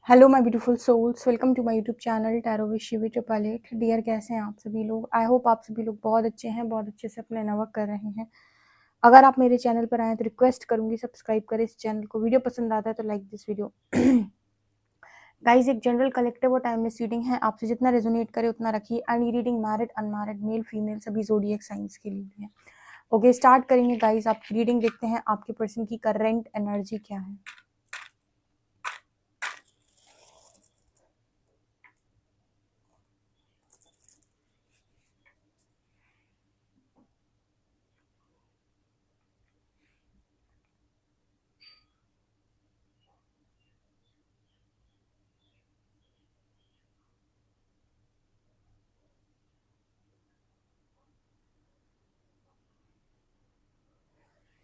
Hello my beautiful souls, welcome to my YouTube channel tarot with Shivi triple eight. Dear, कैसे हैं आप सभी लोग? आई होप आप सभी लोग बहुत अच्छे हैं, बहुत अच्छे से अपने वर्क कर रहे हैं। अगर आप मेरे चैनल पर आए तो रिक्वेस्ट करूंगी सब्सक्राइब करें इस चैनल को। वीडियो पसंद आता है तो लाइक दिस वीडियो। गाइज, एक जनरल कलेक्टिव और टाइमलेस रीडिंग है, आपसे जितना रेजोनेट करे उतना रखिए। एंड ये reading married unmarried male female सभी ज़ोडिएक साइंस के लिए है। ओके, स्टार्ट करेंगे गाइज। आपकी रीडिंग देखते हैं आपके पर्सन की करंट एनर्जी क्या है।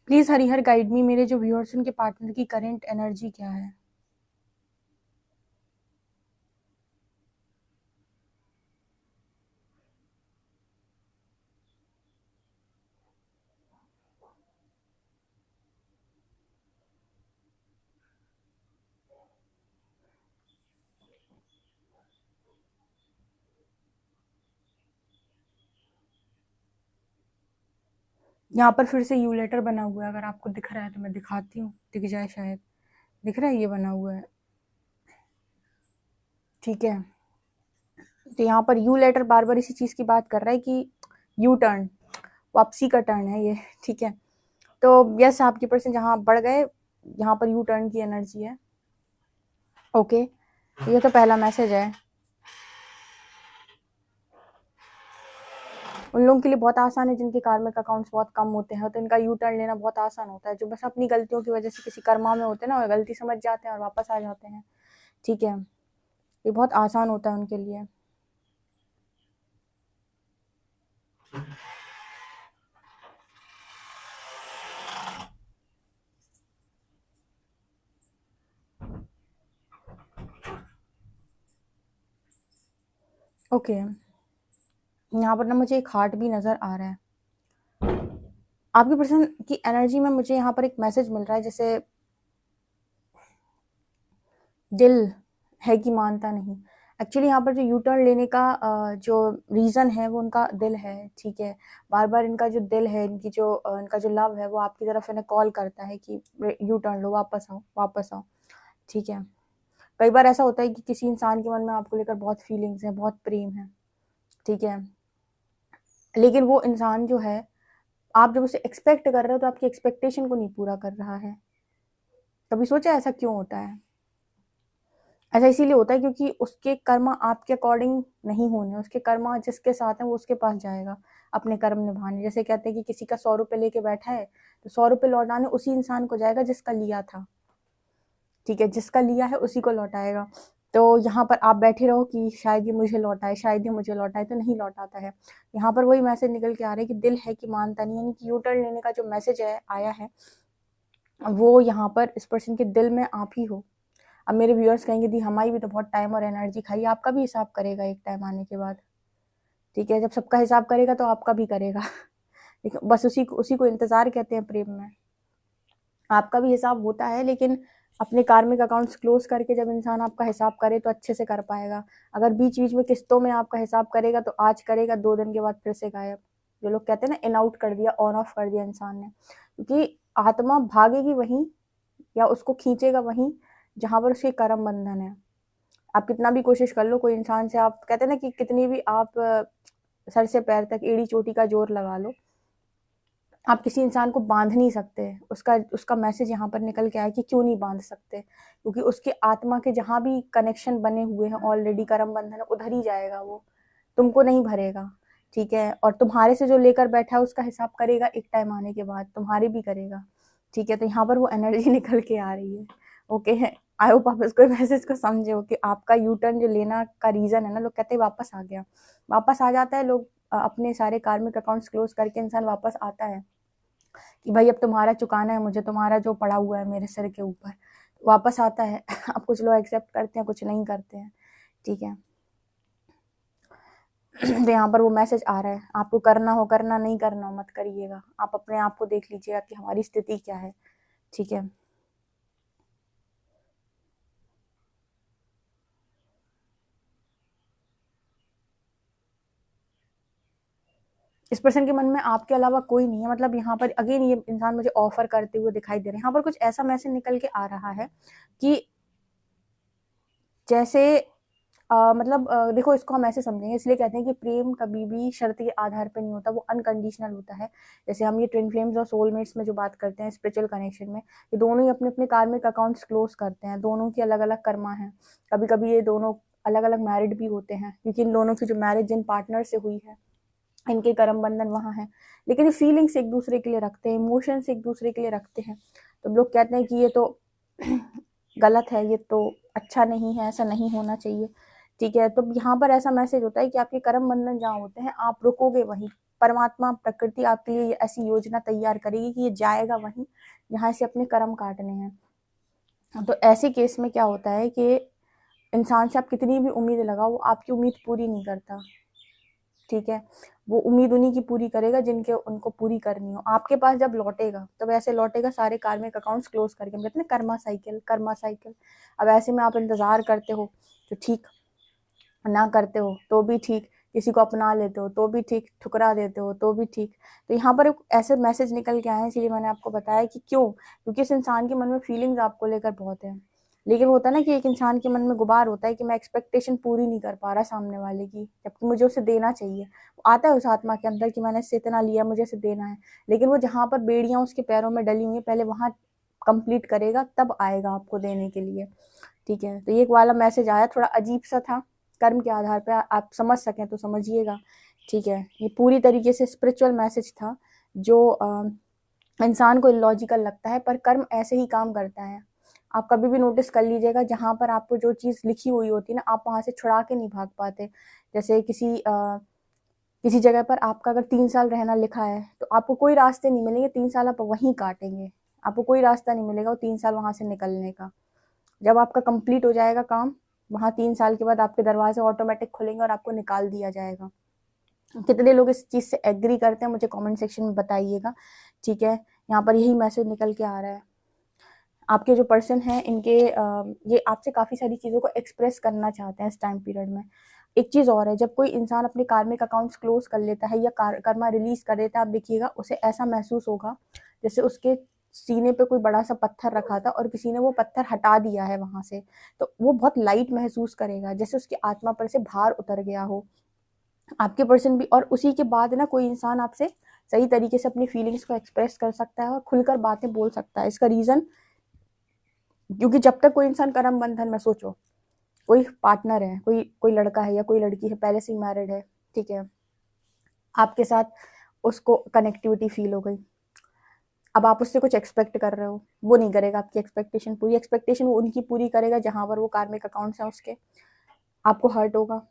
प्लीज हरिहर गाइड मी, मेरे जो व्यूअर्स उनके पार्टनर की करंट एनर्जी क्या है। यहाँ पर फिर से यू लेटर बना हुआ है, अगर आपको दिख रहा है तो मैं दिखाती हूँ, दिख जाए शायद। दिख रहा है, ये बना हुआ है, ठीक है। तो यहाँ पर यू लेटर बार बार इसी चीज की बात कर रहा है कि यू टर्न, वापसी का टर्न है ये, ठीक है। तो यस, आपके पर्सन जहाँ बढ़ गए, यहाँ पर यू टर्न की एनर्जी है। ओके, ये तो पहला मैसेज है। उन लोगों के लिए बहुत आसान है जिनके कार्मिक अकाउंट्स बहुत कम होते हैं, तो इनका यू टर्न लेना बहुत आसान होता है। जो बस अपनी गलतियों की वजह से किसी कर्मा में होते हैं ना, वो गलती समझ जाते हैं और वापस आ जाते हैं, ठीक है। ये बहुत आसान होता है उनके लिए। ओके, यहाँ पर ना मुझे एक हार्ट भी नजर आ रहा है। आपकी पर्सन की एनर्जी में मुझे यहाँ पर एक मैसेज मिल रहा है, जैसे दिल है कि मानता नहीं। एक्चुअली यहाँ पर जो यू टर्न लेने का जो रीज़न है वो उनका दिल है, ठीक है। बार बार इनका जो दिल है, इनकी जो इनका जो लव है वो आपकी तरफ इन्हें कॉल करता है कि यू टर्न लो, वापस आओ, वापस आओ, ठीक है। कई बार ऐसा होता है कि किसी इंसान के मन में आपको लेकर बहुत फीलिंग्स है, बहुत प्रेम है, ठीक है। लेकिन वो इंसान जो है, आप जब उसे एक्सपेक्ट कर रहे हो तो आपकी एक्सपेक्टेशन को नहीं पूरा कर रहा है। कभी सोचा ऐसा क्यों होता है? ऐसा इसीलिए होता है क्योंकि उसके कर्म आपके अकॉर्डिंग नहीं होने, उसके कर्म जिसके साथ है वो उसके पास जाएगा अपने कर्म निभाने। जैसे कहते हैं कि किसी का 100 रुपये लेके बैठा है तो 100 रुपये लौटाने उसी इंसान को जाएगा जिसका लिया था, ठीक है। जिसका लिया है उसी को लौटाएगा। तो यहाँ पर आप बैठे रहो कि शायद ये मुझे लौटाए, शायद ये मुझे लौटाए, तो नहीं लौटाता है। यहाँ पर वही मैसेज निकल के आ रहा है कि दिल है कि मानता नहीं, यानी कि यू टर्न लेने का जो मैसेज है आया है वो यहाँ पर इस पर्सन के दिल में आप ही हो। अब मेरे व्यूअर्स कहेंगे दी हमारी भी तो बहुत टाइम और एनर्जी खाई, आपका भी हिसाब करेगा एक टाइम आने के बाद, ठीक है। जब सबका हिसाब करेगा तो आपका भी करेगा। लेकिन बस उसी को इंतजार कहते हैं प्रेम में। आपका भी हिसाब होता है, लेकिन अपने कार्मिक अकाउंट्स क्लोज करके जब इंसान आपका हिसाब करे तो अच्छे से कर पाएगा। अगर बीच बीच में किस्तों में आपका हिसाब करेगा तो आज करेगा, 2 दिन के बाद फिर से गायब। जो लोग कहते हैं ना, इन आउट कर दिया, ऑन ऑफ कर दिया इंसान ने, क्योंकि आत्मा भागेगी वहीं या उसको खींचेगा वहीं जहां पर उसके कर्म बंधन है। आप कितना भी कोशिश कर लो, कोई इंसान से, आप कहते हैं ना कि कितनी भी आप सर से पैर तक एड़ी चोटी का जोर लगा लो, आप किसी इंसान को बांध नहीं सकते। उसका उसका मैसेज यहाँ पर निकल के आया कि क्यों नहीं बांध सकते, क्योंकि उसके आत्मा के जहाँ भी कनेक्शन बने हुए हैं ऑलरेडी, कर्म बंधन है, उधर ही जाएगा वो, तुमको नहीं भरेगा, ठीक है। और तुम्हारे से जो लेकर बैठा है उसका हिसाब करेगा एक टाइम आने के बाद, तुम्हारे भी करेगा, ठीक है। तो यहाँ पर वो एनर्जी निकल के आ रही है। ओके है, आई होप आप इसको मैसेज को समझे हो कि आपका यू टर्न जो लेना का रीजन है ना, लोग कहते हैं वापस आ गया, वापस आ जाता है। लोग अपने सारे कार्मिक अकाउंट्स क्लोज करके इंसान वापस आता है कि भाई अब तुम्हारा चुकाना है मुझे, तुम्हारा जो पड़ा हुआ है मेरे सिर के ऊपर, वापस आता है। अब कुछ लोग एक्सेप्ट करते हैं, कुछ नहीं करते हैं, ठीक है। तो यहाँ पर वो मैसेज आ रहा है, आपको करना हो करना, नहीं करना हो मत करिएगा। आप अपने आप को देख लीजिएगा कि हमारी स्थिति क्या है, ठीक है। इस पर्सन के मन में आपके अलावा कोई नहीं है। मतलब यहाँ पर अगेन ये इंसान मुझे ऑफर करते हुए दिखाई दे रहे हैं। यहाँ पर कुछ ऐसा मैसेज निकल के आ रहा है कि जैसे देखो, इसको हम ऐसे समझेंगे, इसलिए कहते हैं कि प्रेम कभी भी शर्त के आधार पे नहीं होता, वो अनकंडीशनल होता है। जैसे हम ये ट्विन फ्लेम्स और सोलमेट्स में जो बात करते हैं स्पिरिचुअल कनेक्शन में, ये दोनों ही अपने अपने कार्मिक अकाउंट्स क्लोज करते हैं, दोनों की अलग अलग कर्मा है। कभी कभी ये दोनों अलग अलग मैरिड भी होते हैं, क्योंकि इन दोनों की जो मैरिज जिन पार्टनर से हुई है, इनके कर्म बंधन वहाँ है, लेकिन ये फीलिंग्स एक दूसरे के लिए रखते हैं, इमोशंस एक दूसरे के लिए रखते हैं। तो लोग कहते हैं कि ये तो गलत है, ये तो अच्छा नहीं है, ऐसा नहीं होना चाहिए। ठीक है, तो यहाँ पर ऐसा मैसेज होता है कि आपके कर्म बंधन जहाँ होते हैं, आप रुकोगे वहीं। परमात्मा प्रकृति आपके लिए ऐसी योजना तैयार करेगी कि ये जाएगा वहीं जहाँ से अपने कर्म काटने हैं। तो ऐसे केस में क्या होता है कि इंसान से आप कितनी भी उम्मीद लगाओ, वो आपकी उम्मीद पूरी नहीं करता। ठीक है, वो उम्मीद उन्हीं की पूरी करेगा जिनके उनको पूरी करनी हो। आपके पास जब लौटेगा तब ऐसे लौटेगा सारे कार्मिक अकाउंट्स क्लोज करके। हम कहते हैं कर्मा साइकिल, कर्मा साइकिल। अब ऐसे में आप इंतजार करते हो तो ठीक, ना करते हो तो भी ठीक, किसी को अपना लेते हो तो भी ठीक, ठुकरा देते हो तो भी ठीक। तो यहाँ पर एक ऐसे मैसेज निकल के आए हैं, इसीलिए मैंने आपको बताया कि क्यों, क्योंकि इस इंसान के मन में फीलिंग्स आपको लेकर बहुत है। लेकिन होता है ना कि एक इंसान के मन में गुबार होता है कि मैं एक्सपेक्टेशन पूरी नहीं कर पा रहा सामने वाले की, जबकि मुझे उसे देना चाहिए। वो आता है उस आत्मा के अंदर कि मैंने इससे इतना लिया, मुझे इसे देना है, लेकिन वो जहाँ पर बेड़ियां उसके पैरों में डली हुई है, पहले वहां कंप्लीट करेगा, तब आएगा आपको देने के लिए। ठीक है, तो ये एक वाला मैसेज आया, थोड़ा अजीब सा था, कर्म के आधार पे आप समझ सकें तो समझिएगा। ठीक है, ये पूरी तरीके से स्पिरिचुअल मैसेज था, जो इंसान को इलॉजिकल लगता है, पर कर्म ऐसे ही काम करता है। आप कभी भी नोटिस कर लीजिएगा, जहां पर आपको जो चीज लिखी हुई होती है ना, आप वहां से छुड़ा के नहीं भाग पाते। जैसे किसी जगह पर आपका अगर 3 साल रहना लिखा है, तो आपको कोई रास्ते नहीं मिलेंगे, 3 साल आप वहीं काटेंगे, आपको कोई रास्ता नहीं मिलेगा वो 3 साल वहां से निकलने का। जब आपका कंप्लीट हो जाएगा काम, वहां 3 साल के बाद आपके दरवाजे ऑटोमेटिक खुलेंगे और आपको निकाल दिया जाएगा। कितने लोग इस चीज से एग्री करते हैं मुझे कमेंट सेक्शन में बताइएगा। ठीक है, यहाँ पर यही मैसेज निकल के आ रहा है। आपके जो पर्सन है, इनके ये आपसे काफी सारी चीजों को एक्सप्रेस करना चाहते हैं इस टाइम पीरियड में। एक चीज और है, जब कोई इंसान अपने कार्मिक अकाउंट्स क्लोज कर लेता है या कर्मा रिलीज कर देता है, आप देखिएगा उसे ऐसा महसूस होगा जैसे उसके सीने पे कोई बड़ा सा पत्थर रखा था और किसी ने वो पत्थर हटा दिया है वहां से। तो वो बहुत लाइट महसूस करेगा, जैसे उसकी आत्मा पर से भार उतर गया हो। आपके पर्सन भी, और उसी के बाद ना कोई इंसान आपसे सही तरीके से अपनी फीलिंग्स को एक्सप्रेस कर सकता है और खुलकर बातें बोल सकता है। इसका रीजन, क्योंकि जब तक कोई इंसान कर्म बंधन में, सोचो कोई पार्टनर है, कोई कोई लड़का है या कोई लड़की है, पहले से ही मैरिड है, ठीक है, आपके साथ उसको कनेक्टिविटी फील हो गई, अब आप उससे कुछ एक्सपेक्ट कर रहे हो, वो नहीं करेगा आपकी एक्सपेक्टेशन पूरी। एक्सपेक्टेशन वो उनकी पूरी करेगा जहां पर वो कार्मिक अकाउंट्स हैं उसके। आपको हर्ट होगा,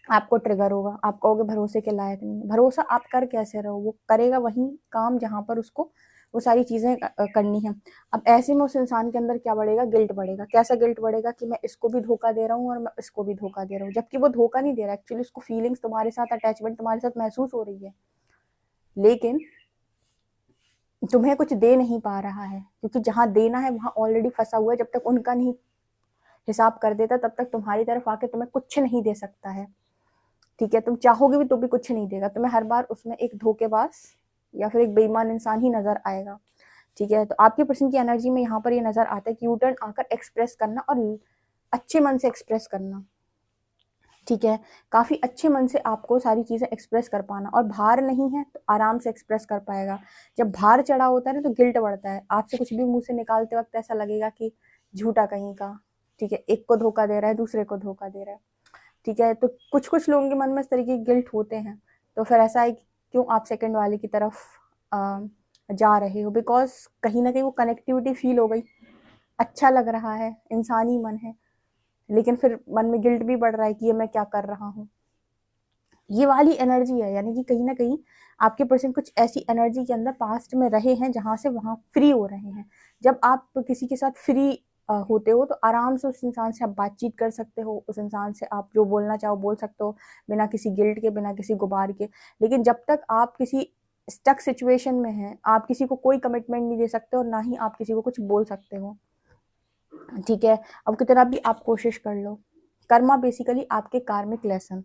आपको ट्रिगर होगा, आप कहोगे भरोसे के लायक नहीं है। भरोसा आप कर कैसे रहो, वो करेगा वही काम जहां पर उसको वो सारी चीजें करनी है। अब ऐसे में उस इंसान के अंदर क्या बढ़ेगा, गिल्ट बढ़ेगा। कैसा गिल्ट बढ़ेगा कि मैं इसको भी धोखा दे रहा हूँ और मैं इसको भी धोखा दे रहा हूँ, जबकि वो धोखा नहीं दे रहा, एक्चुअली उसको फीलिंग्स तुम्हारे साथ, अटैचमेंट तुम्हारे साथ महसूस हो रही है, लेकिन तुम्हें कुछ दे नहीं पा रहा है, क्योंकि जहां देना है वहां ऑलरेडी फंसा हुआ है। जब तक उनका नहीं हिसाब कर देता, तब तक तुम्हारी तरफ आके तुम्हें कुछ नहीं दे सकता है। ठीक है, तुम चाहोगे भी तो भी कुछ नहीं देगा तुम्हें, हर बार उसमें एक धोखेबाज या फिर एक बेईमान इंसान ही नजर आएगा। ठीक है, तो आपके पर्सन की एनर्जी में यहाँ पर ये नजर आता है कि यू टर्न आकर एक्सप्रेस करना और अच्छे मन से एक्सप्रेस करना। ठीक है, काफी अच्छे मन से आपको सारी चीजें एक्सप्रेस कर पाना, और भार नहीं है तो आराम से एक्सप्रेस कर पाएगा। जब भार चढ़ा होता है ना तो गिल्ट बढ़ता है, आपसे कुछ भी मुंह से निकालते वक्त ऐसा लगेगा कि झूठा कहीं का। ठीक है, एक को धोखा दे रहा है, दूसरे को धोखा दे रहा है। ठीक है, तो कुछ कुछ लोगों के मन में इस तरीके के गिल्ट होते हैं। तो फिर ऐसा है कि क्यों आप सेकंड वाले की तरफ जा रहे हो, बिकॉज कहीं ना कहीं वो कनेक्टिविटी फील हो गई, अच्छा लग रहा है, इंसानी मन है, लेकिन फिर मन में गिल्ट भी बढ़ रहा है कि ये मैं क्या कर रहा हूँ। ये वाली एनर्जी है, यानी कि कहीं ना कहीं आपके पर्सन कुछ ऐसी एनर्जी के अंदर पास्ट में रहे हैं जहां से वहां फ्री हो रहे हैं। जब आप किसी के साथ फ्री होते हो तो आराम से उस इंसान से आप बातचीत कर सकते हो, उस इंसान से आप जो बोलना चाहो बोल सकते हो, बिना किसी गिल्ट के, बिना किसी गुबार के। लेकिन जब तक आप किसी स्टक सिचुएशन में हैं, आप किसी को कोई कमिटमेंट नहीं दे सकते और ना ही आप किसी को कुछ बोल सकते हो। ठीक है, अब कितना भी आप कोशिश कर लो, कर्मा बेसिकली आपके कार्मिक लेसन,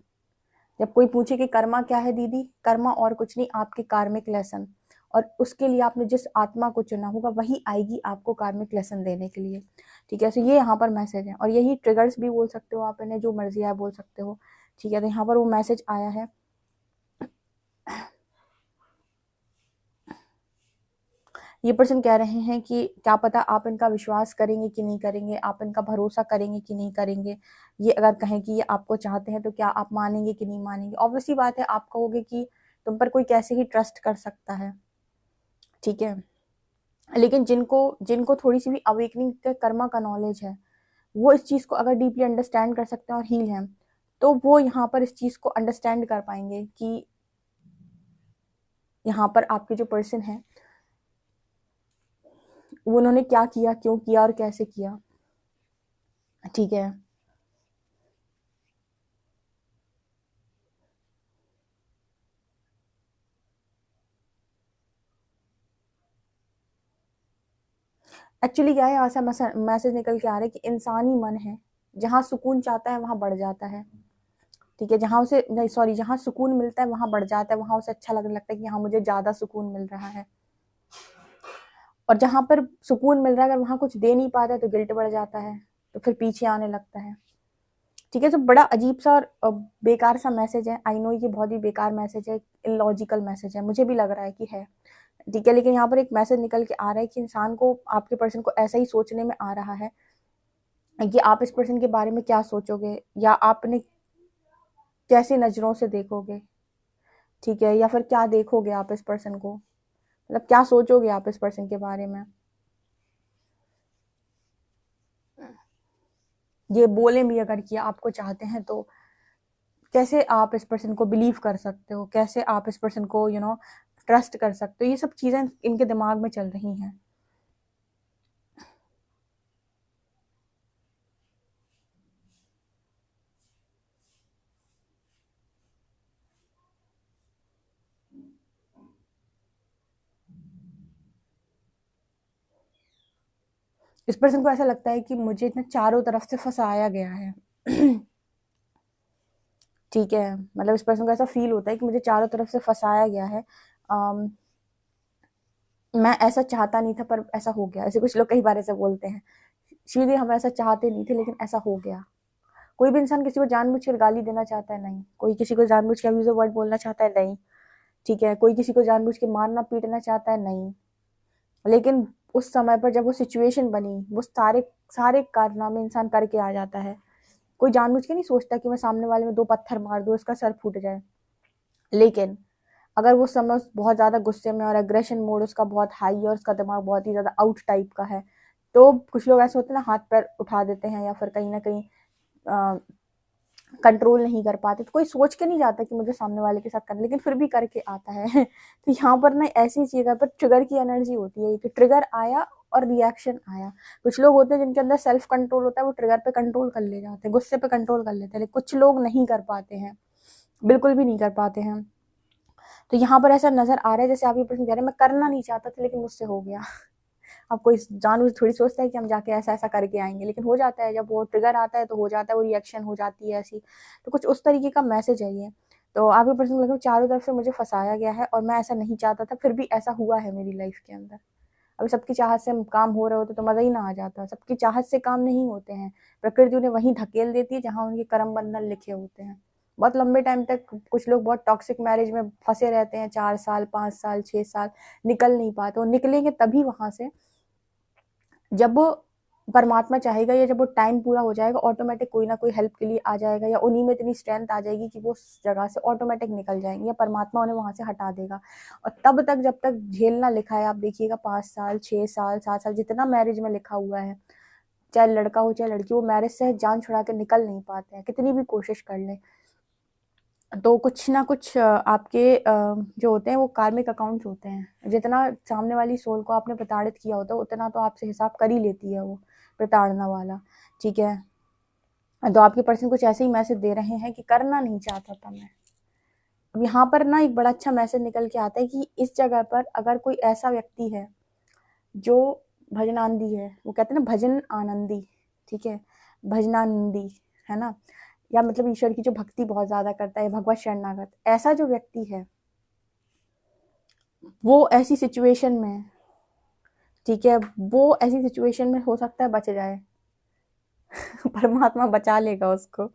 जब कोई पूछे कि कर्मा क्या है दीदी, कर्मा और कुछ नहीं, आपके कार्मिक लेसन, और उसके लिए आपने जिस आत्मा को चुना होगा वही आएगी आपको कार्मिक लेसन देने के लिए। ठीक है, तो ये यहाँ पर मैसेज है, और यही ट्रिगर्स भी बोल सकते हो आप इन्हें, जो मर्जी आप बोल सकते हो। ठीक है, तो यहाँ पर वो मैसेज आया है। ये पर्सन कह रहे हैं कि क्या पता आप इनका विश्वास करेंगे कि नहीं करेंगे, आप इनका भरोसा करेंगे कि नहीं करेंगे। ये अगर कहें कि ये आपको चाहते हैं तो क्या आप मानेंगे कि नहीं मानेंगे। ऑब्वियसली बात है, आप कहोगे कि तुम पर कोई कैसे ही ट्रस्ट कर सकता है। ठीक है, लेकिन जिनको जिनको थोड़ी सी भी अवेकनिंग के कर्मा का नॉलेज है, वो इस चीज़ को अगर डीपली अंडरस्टैंड कर सकते हैं और हील हैं, तो वो यहाँ पर इस चीज़ को अंडरस्टैंड कर पाएंगे कि यहाँ पर आपके जो पर्सन है वो उन्होंने क्या किया, क्यों किया और कैसे किया। ठीक है, एक्चुअली क्या है, ऐसा मैसेज निकल के आ रहा है कि इंसानी मन है, जहाँ सुकून चाहता है वहाँ बढ़ जाता है। ठीक है, जहाँ उसे नहीं सॉरी जहाँ सुकून मिलता है वहाँ बढ़ जाता है, वहाँ उसे अच्छा लगने लगता है कि हाँ मुझे ज़्यादा सुकून मिल रहा है। और जहाँ पर सुकून मिल रहा है अगर वहाँ कुछ दे नहीं पाता है तो गिल्ट बढ़ जाता है, तो फिर पीछे आने लगता है। ठीक है, तो बड़ा अजीब सा और बेकार सा मैसेज है। आई नो ये बहुत ही बेकार मैसेज है, इलॉजिकल मैसेज है, मुझे भी लग रहा है कि है। ठीक है, लेकिन यहाँ पर एक मैसेज निकल के आ रहा है कि इंसान को, आपके पर्सन को ऐसा ही सोचने में आ रहा है कि आप इस पर्सन के बारे में क्या सोचोगे, या आपने कैसे नज़रों से देखोगे। ठीक है, या फिर क्या देखोगे आप इस पर्सन को, मतलब क्या सोचोगे आप इस पर्सन के बारे में। ये बोले भी अगर कि आपको चाहते हैं तो कैसे आप इस पर्सन को बिलीव कर सकते हो, कैसे आप इस पर्सन को ट्रस्ट कर सकते हो। ये सब चीज़ें इनके दिमाग में चल रही हैं। इस पर्सन को ऐसा लगता है कि मुझे इतना चारों तरफ से फंसाया गया है। ठीक है, मतलब इस पर्सन को ऐसा फील होता है कि मुझे चारों तरफ से फंसाया गया है। मैं ऐसा चाहता नहीं था पर ऐसा हो गया। ऐसे कुछ लोग कई बार ऐसे बोलते हैं, श्रीदेवी हम ऐसा चाहते नहीं थे लेकिन ऐसा हो गया। कोई भी इंसान किसी को जानबूझकर गाली देना चाहता है नहीं, कोई किसी को जानबूझ के अब्यूजिव वर्ड बोलना चाहता है नहीं। ठीक है, कोई किसी को जानबूझ के मारना पीटना चाहता है नहीं, लेकिन उस समय पर जब वो सिचुएशन बनी, वो सारे सारे कारनामे इंसान करके आ जाता है। कोई जानबूझ के नहीं सोचता कि मैं सामने वाले में 2 पत्थर मार दूँ, उसका सर फूट जाए। लेकिन अगर वो समय बहुत ज़्यादा गुस्से में और एग्रेशन मोड उसका बहुत हाई है और उसका दिमाग बहुत ही ज़्यादा आउट टाइप का है, तो कुछ लोग ऐसे होते हैं ना, हाथ पैर उठा देते हैं या फिर कहीं न कहीं कंट्रोल नहीं कर पाते। तो कोई सोच के नहीं जाता कि मुझे सामने वाले के साथ करना, लेकिन फिर भी करके आता है। तो यहाँ पर ना ऐसी जगह पर ट्रिगर की एनर्जी होती है कि ट्रिगर आया और रिएक्शन आया। कुछ लोग होते हैं जिनके अंदर सेल्फ कंट्रोल होता है, वो ट्रिगर पे कंट्रोल कर ले जाते हैं, गुस्से पे कंट्रोल कर लेते हैं, लेकिन कुछ लोग नहीं कर पाते हैं, बिल्कुल भी नहीं कर पाते हैं। तो यहाँ पर ऐसा नज़र आ रहा है जैसे आप ये प्रश्न कह रहे हैं, मैं करना नहीं चाहता था लेकिन मुझसे हो गया। अब कोई जानबूझ थोड़ी सोचता है कि हम जाके ऐसा-ऐसा करके आएँगे, लेकिन हो जाता है, जब वो ट्रिगर आता है तो हो जाता है, वो रिएक्शन हो जाती है ऐसी। तो कुछ उस तरीके का मैसेज है ये। तो आपके पर्सन को लगा चारों तरफ से मुझे फँसाया गया है और मैं ऐसा नहीं चाहता था, फिर भी ऐसा हुआ है मेरी लाइफ़ के अंदर। अभी सबकी चाहत से काम हो रहे होते तो मज़ा ही ना आ जाता। सबकी चाहत से काम नहीं होते हैं। प्रकृति उन्हें वहीं धकेल देती है जहाँ उनके कर्म बंधन लिखे होते हैं। बहुत लंबे टाइम तक कुछ लोग बहुत टॉक्सिक मैरिज में फँसे रहते हैं, 4 साल, 5 साल, 6 साल, निकल नहीं पाते। वो निकलेंगे तभी वहाँ से जब परमात्मा चाहेगा, या जब वो टाइम पूरा हो जाएगा, ऑटोमेटिक कोई ना कोई हेल्प के लिए आ जाएगा, या उन्हीं में इतनी स्ट्रेंथ आ जाएगी कि वो उस जगह से ऑटोमेटिक निकल जाएंगे, या परमात्मा उन्हें वहां से हटा देगा। और तब तक जब तक झेलना लिखा है, आप देखिएगा 5 साल, 6 साल, 7 साल, जितना मैरिज में लिखा हुआ है, चाहे लड़का हो चाहे लड़की, वो मैरिज से जान छुड़ा के निकल नहीं पाते हैं, कितनी भी कोशिश कर लें। तो कुछ ना कुछ आपके जो होते हैं वो कार्मिक अकाउंट्स होते हैं। जितना सामने वाली सोल को आपने प्रताड़ित किया होता है, उतना तो आपसे हिसाब कर ही लेती है वो प्रताड़ना वाला। ठीक है, तो आपके पर्सन कुछ ऐसे ही मैसेज दे रहे हैं कि करना नहीं चाहता था मैं। अब यहाँ पर ना एक बड़ा अच्छा मैसेज निकल के आता है कि इस जगह पर अगर कोई ऐसा व्यक्ति है जो भजनानंदी है, वो कहते हैं ना भजन आनंदी, ठीक है, भजनानंदी, है ना, या मतलब ईश्वर की जो भक्ति बहुत ज़्यादा करता है, भगवत शरणागत, ऐसा जो व्यक्ति है वो ऐसी सिचुएशन में, ठीक है, वो ऐसी सिचुएशन में हो सकता है बच जाए परमात्मा बचा लेगा उसको,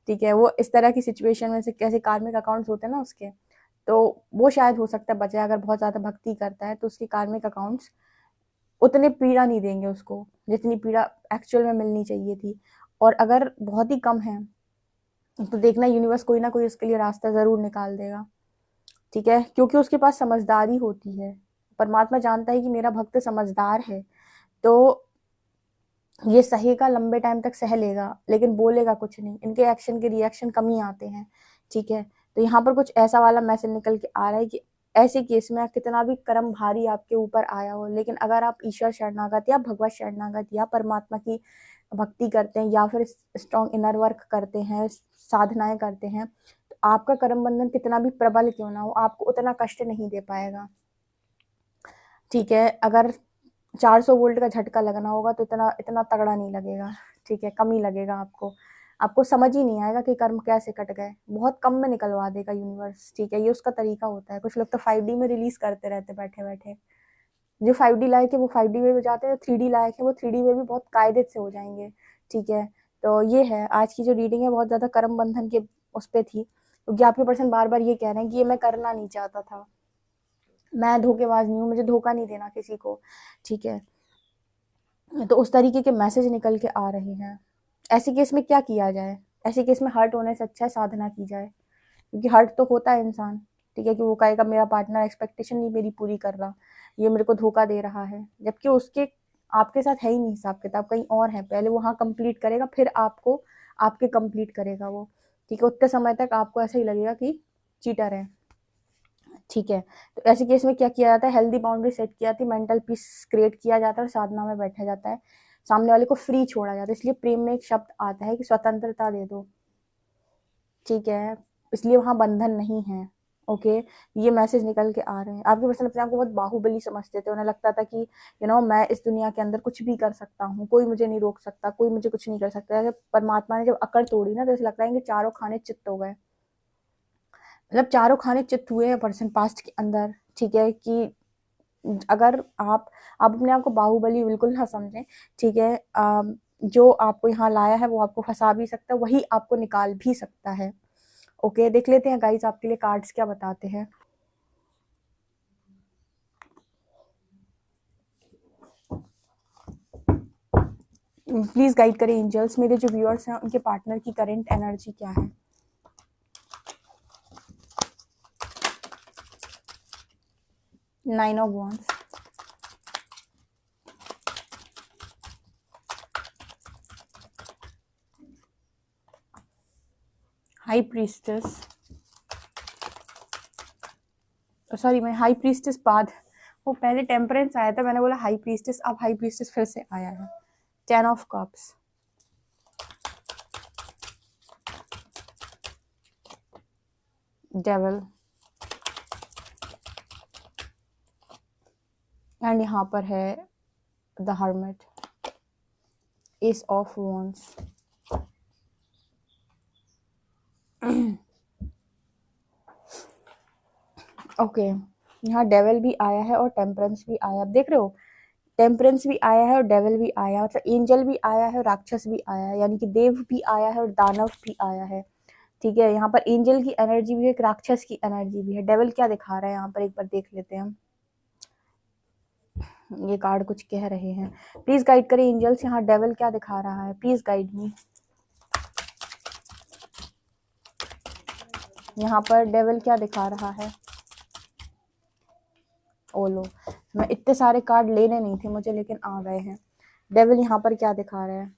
ठीक है। वो इस तरह की सिचुएशन में से, कैसे कार्मिक अकाउंट्स होते हैं ना उसके, तो वो शायद हो सकता है बचे। अगर बहुत ज़्यादा भक्ति करता है तो उसके कार्मिक अकाउंट्स उतने पीड़ा नहीं देंगे उसको जितनी पीड़ा एक्चुअल में मिलनी चाहिए थी। और अगर बहुत ही कम है तो देखना यूनिवर्स कोई ना कोई उसके लिए रास्ता ज़रूर निकाल देगा, ठीक है, क्योंकि उसके पास समझदारी होती है। परमात्मा जानता है कि मेरा भक्त समझदार है, तो ये सहेगा, लंबे टाइम तक सह लेगा, लेकिन बोलेगा कुछ नहीं। इनके एक्शन के रिएक्शन कम ही आते हैं, ठीक है। तो यहाँ पर कुछ ऐसा वाला मैसेज निकल के आ रहा है कि ऐसे केस में कितना भी कर्म भारी आपके ऊपर आया हो, लेकिन अगर आप ईश्वर शरणागत या भगवत शरणागत या परमात्मा की भक्ति करते हैं या फिर स्ट्रॉन्ग इनर वर्क करते हैं, साधनाएं करते हैं, तो आपका कर्म बंधन कितना भी प्रबल क्यों ना हो, आपको उतना कष्ट नहीं दे पाएगा, ठीक है। अगर 400 वोल्ट का झटका लगना होगा तो इतना इतना तगड़ा नहीं लगेगा, ठीक है, कम ही लगेगा आपको। आपको समझ ही नहीं आएगा कि कर्म कैसे कट गए, बहुत कम में निकलवा देगा यूनिवर्स, ठीक है। ये उसका तरीका होता है। कुछ लोग तो 5D में रिलीज करते रहते बैठे बैठे। जो 5D लायक है वो 5D में भी जाते हैं, 3D लायक है वो 3D में भी बहुत कायदे से हो जाएंगे, ठीक है। तो ये है आज की जो रीडिंग है, बहुत ज़्यादा कर्म बंधन के उस पर थी, क्योंकि आपके पर्सन बार बार ये कह रहे हैं कि ये मैं करना नहीं चाहता था, मैं धोखेबाज नहीं हूँ, मुझे धोखा नहीं देना किसी को, ठीक है। तो उस तरीके के मैसेज निकल के आ रहे हैं। ऐसे केस में क्या किया जाए? ऐसे केस में हर्ट होने से अच्छा है साधना की जाए, क्योंकि हर्ट तो होता है इंसान, ठीक है, कि वो कहेगा मेरा पार्टनर एक्सपेक्टेशन नहीं मेरी पूरी कर रहा, ये मेरे को धोखा दे रहा है, जबकि उसके आपके साथ है ही नहीं हिसाब किताब, कहीं और है। पहले वहाँ कंप्लीट करेगा, फिर आपको आपके कंप्लीट करेगा वो, ठीक है। उतने समय तक आपको ऐसा ही लगेगा कि चीटर है, ठीक है। तो ऐसे केस में क्या किया जाता है? हेल्दी बाउंड्री सेट की जाती है, मेंटल पीस क्रिएट किया जाता है और साधना में बैठा जाता है, सामने वाले को फ्री छोड़ा जाता है। इसलिए प्रेम में एक शब्द आता है कि स्वतंत्रता दे दो, ठीक है, इसलिए वहाँ बंधन नहीं है, ओके। ये मैसेज निकल के आ रहे हैं। आपके पर्सन अपने आप को बहुत बाहुबली समझते थे, उन्हें लगता था कि मैं इस दुनिया के अंदर कुछ भी कर सकता हूँ, कोई मुझे नहीं रोक सकता, कोई मुझे कुछ नहीं कर सकता। जैसे परमात्मा ने जब अकड़ तोड़ी ना, तो ऐसा लगता है कि चारों खाने चित्त हो गए, मतलब चारों खाने चित्त हुए हैं पर्सन पास्ट के अंदर, ठीक है। कि अगर आप अपने आप को बाहुबली बिल्कुल ना समझें, ठीक है। जो आपको यहाँ लाया है वो आपको फंसा भी सकता है, वही आपको निकाल भी सकता है, ओके। देख लेते हैं गाइस आपके लिए कार्ड्स क्या बताते हैं। प्लीज गाइड करें एंजल्स, मेरे जो व्यूअर्स हैं उनके पार्टनर की करंट एनर्जी क्या है। Nine of wands, high priestess, sorry मैं हाई प्रीस्टेस बाद, वो पहले टेम्परेंस आया था, मैंने बोला हाई प्रीस्टेस, अब हाई प्रीस्टेस फिर से आया है। 10 ऑफ कप्स, डेविल, एंड यहाँ पर है the hermit, S of wands. Okay, यहाँ डेविल भी आया है और टेम्परेंस भी आया, आप देख रहे हो, टेम्परेंस भी आया है और डेविल भी आया है, मतलब एंजल भी आया है और राक्षस भी आया है, यानी कि देव भी आया है और दानव भी आया है, ठीक है। यहाँ पर एंजल की एनर्जी भी है, एक राक्षस की एनर्जी भी है। डेविल क्या दिखा रहा है यहाँ पर, एक बार देख लेते हैं हम। ये कार्ड कुछ कह रहे हैं, प्लीज गाइड करें एंजल्स, यहाँ डेविल क्या दिखा रहा है, प्लीज गाइड मी। यहाँ पर डेविल क्या दिखा रहा है। ओलो, मैं इतने सारे कार्ड लेने नहीं थे मुझे, लेकिन आ गए हैं। डेविल यहाँ पर क्या दिखा रहा है,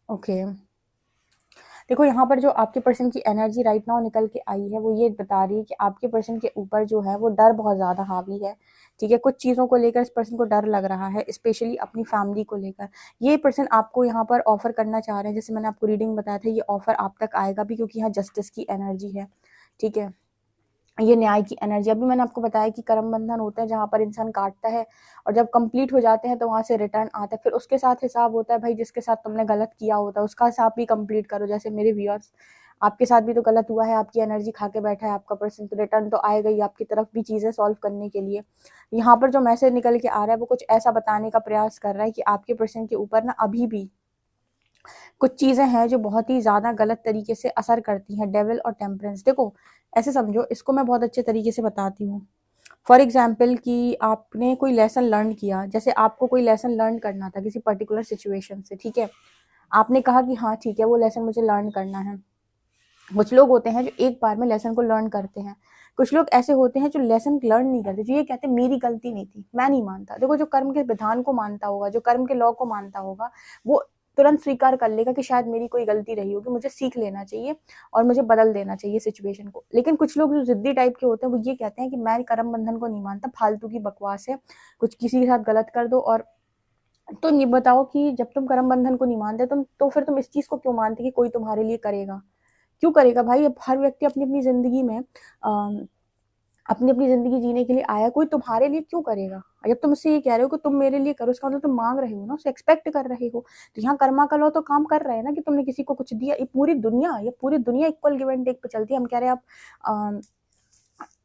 ओके। देखो यहाँ पर जो आपके पर्सन की एनर्जी राइट नाउ निकल के आई है, वो ये बता रही है कि आपके पर्सन के ऊपर जो है वो डर बहुत ज़्यादा हावी है, ठीक है। कुछ चीज़ों को लेकर इस पर्सन को डर लग रहा है, स्पेशली अपनी फैमिली को लेकर। ये पर्सन आपको यहाँ पर ऑफर करना चाह रहे हैं, जैसे मैंने आपको रीडिंग बताया था, ये ऑफर आप तक आएगा भी, क्योंकि यहाँ जस्टिस की एनर्जी है, ठीक है। ये न्याय की एनर्जी। अभी मैंने आपको बताया कि कर्म बंधन होते हैं जहाँ पर इंसान काटता है और जब कंप्लीट हो जाते हैं तो वहाँ से रिटर्न आता है। फिर उसके साथ हिसाब होता है, भाई जिसके साथ तुमने गलत किया होता है उसका हिसाब भी कंप्लीट करो। जैसे मेरे व्यूअर्स, आपके साथ भी तो गलत हुआ है, आपकी एनर्जी खा के बैठा है आपका पर्सन, तो रिटर्न तो आएगा ही आपकी तरफ भी चीज़ें सॉल्व करने के लिए। यहाँ पर जो मैसेज निकल के आ रहा है वो कुछ ऐसा बताने का प्रयास कर रहा है कि आपके पर्सन के ऊपर ना अभी भी कुछ चीज़ें हैं जो बहुत ही ज़्यादा गलत तरीके से असर करती हैं। डेविल और टेम्परेंस, देखो ऐसे समझो, इसको मैं बहुत अच्छे तरीके से बताती हूँ। फॉर एग्जाम्पल कि आपने कोई लेसन लर्न किया, जैसे आपको कोई लेसन लर्न करना था किसी पर्टिकुलर सिचुएशन से, ठीक है, आपने कहा कि हाँ ठीक है वो लेसन मुझे लर्न करना है। कुछ लोग होते हैं जो एक बार में लेसन को लर्न करते हैं, कुछ लोग ऐसे होते हैं जो लेसन लर्न नहीं करते, जो ये कहते हैं मेरी गलती नहीं थी, मैं नहीं मानता। देखो जो कर्म के विधान को मानता होगा, जो कर्म के लॉ को मानता होगा, वो तुरंत स्वीकार कर लेगा कि शायद मेरी कोई गलती रही होगी, मुझे सीख लेना चाहिए और मुझे बदल देना चाहिए सिचुएशन को। लेकिन कुछ लोग जो जिद्दी टाइप के होते हैं वो ये कहते हैं कि मैं कर्म बंधन को नहीं मानता, फालतू की बकवास है, कुछ किसी के साथ गलत कर दो। और तुम ये बताओ कि जब तुम कर्म बंधन को नहीं मानते तुम, तो फिर तुम इस चीज को क्यों मानते कि कोई तुम्हारे लिए करेगा? क्यों करेगा भाई? अब हर व्यक्ति अपनी अपनी जिंदगी में अपनी अपनी जिंदगी जीने के लिए आया, कोई तुम्हारे लिए क्यों करेगा? जब तुम उससे ये कह रहे हो कि तुम मेरे लिए करो, इसका मतलब तुम मांग रहे हो ना, उससे एक्सपेक्ट कर रहे हो। तो यहाँ कर्मा का लॉ तो काम कर रहे हैं ना कि तुमने किसी को कुछ दिया। ये पूरी दुनिया इक्वल गिव एंड टेक पे चलती है। हम कह रहे हैं आप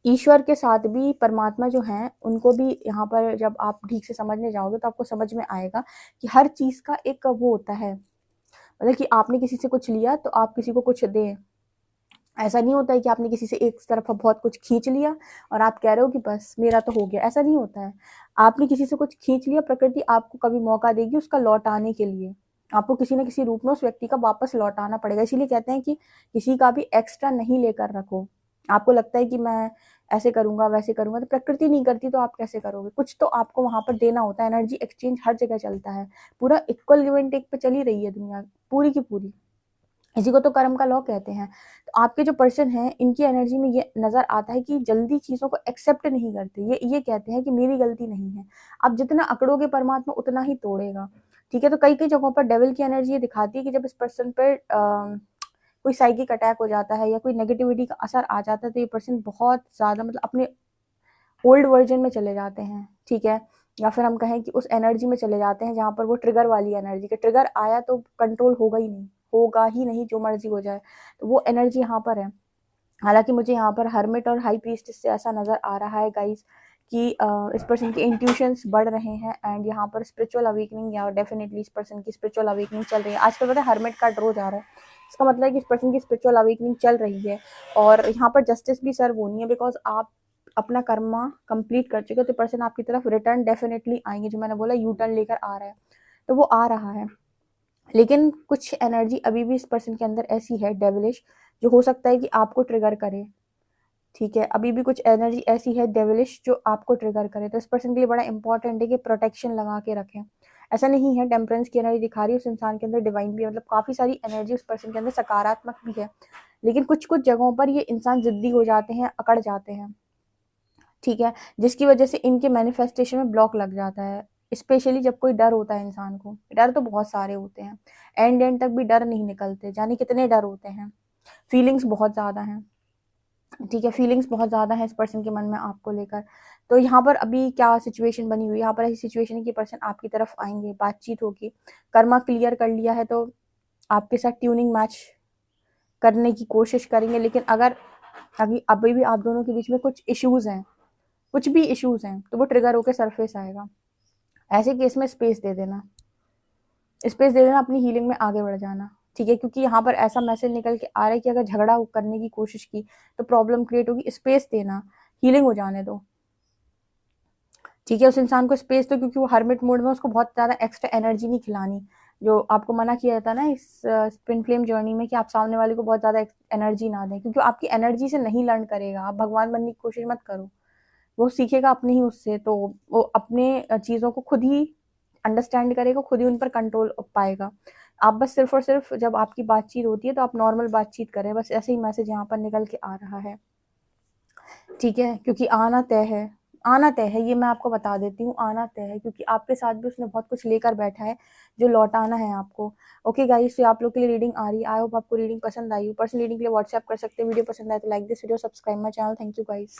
ईश्वर के साथ भी परमात्मा जो हैं उनको भी यहाँ पर जब आप ठीक से समझने जाओगे तो आपको समझ में आएगा कि हर चीज का एक वो होता है, मतलब कि आपने किसी से कुछ लिया तो आप किसी को कुछ दें। ऐसा नहीं होता है कि आपने किसी से एक तरफ बहुत कुछ खींच लिया और आप कह रहे हो कि बस मेरा तो हो गया, ऐसा नहीं होता है। आपने किसी से कुछ खींच लिया, प्रकृति आपको कभी मौका देगी उसका लौटाने के लिए। आपको किसी न किसी रूप में उस व्यक्ति का वापस लौटाना पड़ेगा। इसीलिए कहते हैं कि किसी का भी एक्स्ट्रा नहीं लेकर रखो। आपको लगता है कि मैं ऐसे करूंगा वैसे करूंगा, तो प्रकृति नहीं करती तो आप कैसे करोगे? कुछ तो आपको वहां पर देना होता है। एनर्जी एक्सचेंज हर जगह चलता है, पूरा इक्वल गिव एंड टेक पे चली रही है दुनिया पूरी की पूरी। इसी को तो कर्म का लॉ कहते हैं। तो आपके जो पर्सन हैं इनकी एनर्जी में ये नजर आता है कि जल्दी चीजों को एक्सेप्ट नहीं करते। ये कहते हैं कि मेरी गलती नहीं है। आप जितना अकड़ोगे परमात्मा उतना ही तोड़ेगा, ठीक है। तो कई कई जगहों पर डेविल की एनर्जी ये दिखाती है कि जब इस पर्सन पर कोई साइकिक अटैक हो जाता है या कोई नेगेटिविटी का असर आ जाता है तो ये पर्सन बहुत ज्यादा मतलब अपने ओल्ड वर्जन में चले जाते हैं, ठीक है। या फिर हम कहें कि उस एनर्जी में चले जाते हैं जहां पर वो ट्रिगर वाली एनर्जी के, ट्रिगर आया तो कंट्रोल होगा ही नहीं, जो मर्जी हो जाए। तो वो एनर्जी यहाँ पर है। हालांकि मुझे यहाँ पर हर्मिट और हाई प्रीस्टेस से ऐसा नजर आ रहा है गाइस कि इस पर्सन के इंट्यूशंस बढ़ रहे हैं एंड यहाँ पर स्पिरिचुअल अवेकनिंग या डेफिनेटली इस पर्सन की स्पिरिचुअल अवेकनिंग चल रही है। आजकल पता है हर्मिट का ड्रो जा रहा है, इसका मतलब है कि इस पर्सन की स्पिरिचुअल अवेकनिंग चल रही है और यहाँ पर जस्टिस भी सर्व होनी है। बिकॉज आप अपना कर्मा कंप्लीट कर चुके हो तो पर्सन आपकी तरफ रिटर्न डेफिनेटली आएंगे। जो मैंने बोला यू टर्न लेकर आ रहा है, तो वो आ रहा है। लेकिन कुछ एनर्जी अभी भी इस पर्सन के अंदर ऐसी है डेविलिश, जो हो सकता है कि आपको ट्रिगर करे, ठीक है। अभी भी कुछ एनर्जी ऐसी है डेविलिश जो आपको ट्रिगर करे। तो इस पर्सन के लिए बड़ा इंपॉर्टेंट है कि प्रोटेक्शन लगा के रखें। ऐसा नहीं है, टेम्परेंस की एनर्जी दिखा रही है उस इंसान के अंदर डिवाइन भी है, मतलब काफी सारी एनर्जी उस पर्सन के अंदर सकारात्मक भी है। लेकिन कुछ कुछ जगहों पर ये इंसान जिद्दी हो जाते हैं, अकड़ जाते हैं, ठीक है, जिसकी वजह से इनके मैनिफेस्टेशन में ब्लॉक लग जाता है। स्पेशली जब कोई डर होता है इंसान को, डर तो बहुत सारे होते हैं, एंड तक भी डर नहीं निकलते, जाने कितने डर होते हैं। फीलिंग्स बहुत ज्यादा हैं, ठीक है, फीलिंग्स बहुत ज्यादा है इस पर्सन के मन में आपको लेकर। तो यहाँ पर अभी क्या सिचुएशन बनी हुई है, यहाँ पर ऐसी सिचुएशन है कि पर्सन आपकी तरफ आएंगे, बातचीत होगी, कर्मा क्लियर कर लिया है तो आपके साथ ट्यूनिंग मैच करने की कोशिश करेंगे। लेकिन अगर अभी भी आप दोनों के बीच में कुछ इश्यूज हैं, कुछ भी इश्यूज हैं, तो वो ट्रिगर होकर सरफेस आएगा। ऐसे केस में स्पेस दे देना, अपनी हीलिंग में आगे बढ़ जाना, ठीक है। क्योंकि यहाँ पर ऐसा मैसेज निकल के आ रहा है कि अगर झगड़ा करने की कोशिश की तो प्रॉब्लम क्रिएट होगी। स्पेस देना, हीलिंग हो जाने दो, ठीक है। उस इंसान को स्पेस दो, क्योंकि वो हर्मिट मोड में, उसको बहुत ज्यादा एक्स्ट्रा एनर्जी नहीं खिलानी। जो आपको मना किया जाता है ना इस स्पिन फ्लेम जर्नी में कि आप सामने वाले को बहुत ज्यादा एनर्जी ना दें, क्योंकि आपकी एनर्जी से नहीं लर्न करेगा। आप भगवान बनने की कोशिश मत करो, वो सीखेगा अपने ही उससे। तो वो अपने चीज़ों को खुद ही अंडरस्टैंड करेगा, खुद ही उन पर कंट्रोल पाएगा। आप बस सिर्फ और सिर्फ जब आपकी बातचीत होती है तो आप नॉर्मल बातचीत करें, बस ऐसे ही मैसेज यहाँ पर निकल के आ रहा है, ठीक है। क्योंकि आना तय है, आना तय है, ये मैं आपको बता देती हूँ, आना तय है, क्योंकि आपके साथ भी उसने बहुत कुछ लेकर बैठा है जो लौटाना है आपको। ओके गाइस, तो आप लोग के लिए रीडिंग आ रही है। आई होप आपको रीडिंग पसंद आई हो। पर्सनल रीडिंग के लिए व्हाट्सएप कर सकते हैं। वीडियो पसंद आए तो like this video, subscribe my channel. Thank you guys.